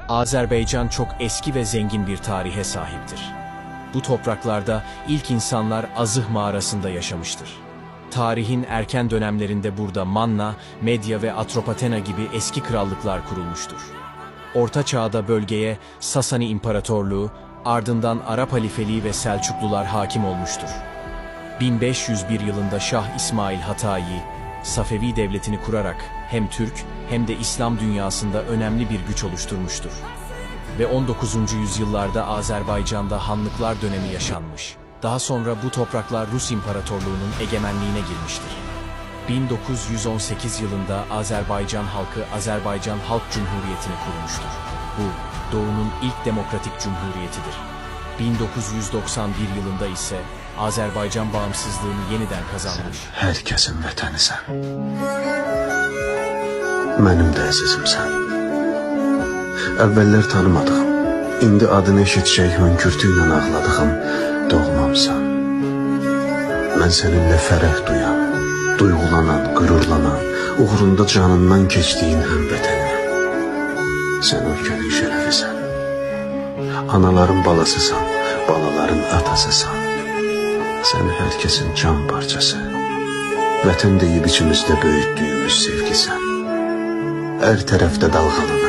Azerbaycan çok eski ve zengin bir tarihe sahiptir. Bu topraklarda ilk insanlar Azıh mağarasında yaşamıştır. Tarihin erken dönemlerinde burada Manna, Medya ve Atropatena gibi eski krallıklar kurulmuştur. Orta Çağ'da bölgeye Sasani İmparatorluğu, ardından Arap Halifeliği ve Selçuklular hakim olmuştur. 1501 yılında Şah İsmail Hatayi, Safevi devletini kurarak hem Türk hem de İslam dünyasında önemli bir güç oluşturmuştur. Ve 19. yüzyıllarda Azerbaycan'da hanlıklar dönemi yaşanmış. Daha sonra bu topraklar Rus İmparatorluğu'nun egemenliğine girmiştir. 1918 yılında Azerbaycan halkı Azerbaycan Halk Cumhuriyeti'ni kurmuştur. Bu, Doğu'nun ilk demokratik cumhuriyetidir. 1991 yılında ise Azerbaycan bağımsızlığını yeniden kazanmış. Herkesin vətənisən. Mənim də əzizimsən. Əvvəllər tanımadığım, indi adını eşitcək hönkürtü ilə ağladığım doğmamsan. Mən səninlə fərəh duyan, duyğulanan, qürurlanan, uğrunda canından keçdiyin həmvətəniyəm. Sən ölkənin şərəfisən. Anaların balasısan, balaların atasısan. Sən hər kəsin can parçası. Vətən deyib içimizdə böyütdüyümüz sevgisən. Hər tərəfdə dalğalanan